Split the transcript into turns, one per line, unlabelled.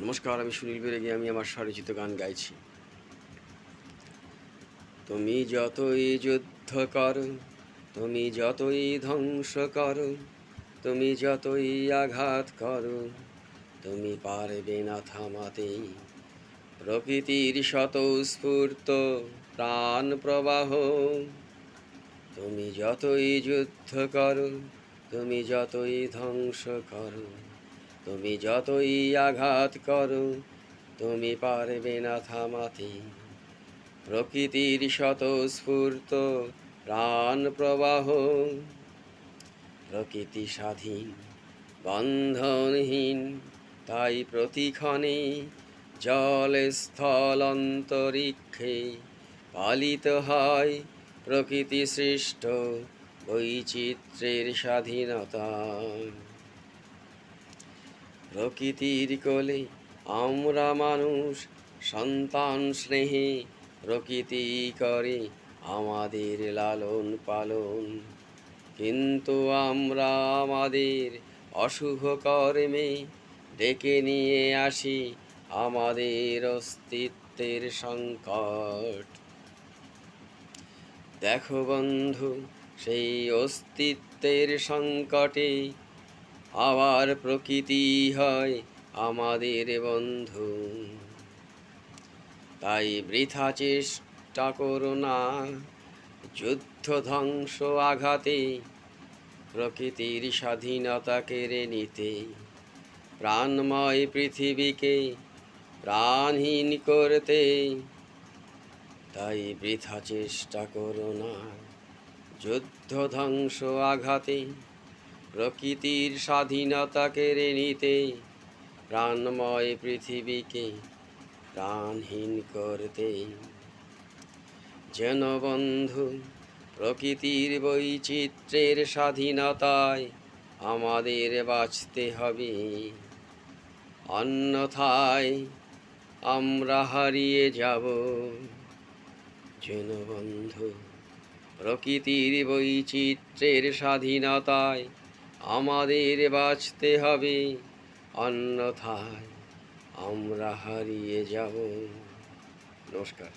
নমস্কার, আমি সুনীল বেরেগি। আমি আমার স্বরচিত গান গাইছি। তুমি যতই যুদ্ধ করো, তুমি যতই ধ্বংস করো, তুমি যতই আঘাত করো, তুমি পারবে না থামাতে প্রকৃতির স্বতঃস্ফূর্ত প্রাণ প্রবাহ। তুমি যতই যুদ্ধ করো, তুমি যতই ধ্বংস করো, তুমি যতই আঘাত করো, তুমি পারবে না থামাতে প্রকৃতির স্বতঃস্ফূর্ত প্রাণ প্রবাহ। প্রকৃতি স্বাধীন, বন্ধনহীন, তাই প্রতিক্ষণে জল স্থল অন্তরিক্ষে পালিত হয় প্রকৃতি সৃষ্ট বৈচিত্র্যের স্বাধীনতা। প্রকৃতির কোলে আমরা মানুষ সন্তান স্নেহে প্রকৃতি করে আমাদের লালন পালন, কিন্তু আমরা আমাদের অশুভ কর্মে ডেকে নিয়ে আসি আমাদের অস্তিত্বের সংকট। দেখো বন্ধু, সেই অস্তিত্বের সংকটে আবার প্রকৃতি হয় আমাদের বন্ধু। তাই বৃথা চেষ্টা করো না যুদ্ধ ধ্বংস আঘাতে প্রকৃতির স্বাধীনতা কেড়ে নিতে, প্রাণময় পৃথিবীকে প্রাণহীন করতে। তাই বৃথা চেষ্টা করো না যুদ্ধ ধ্বংস আঘাতে প্রকৃতির স্বাধীনতা কেড়ে নিতে, প্রাণময় পৃথিবীকে প্রাণহীন করতে। যেন বন্ধু প্রকৃতির বৈচিত্র্যের স্বাধীনতায় আমাদের বাঁচতে হবে, অন্যথায় আমরা হারিয়ে যাব। যেন বন্ধু প্রকৃতির বৈচিত্র্যের স্বাধীনতায় আমাদের বাঁচতে হবে, অন্যথায় আমরা হারিয়ে যাব। নমস্কার।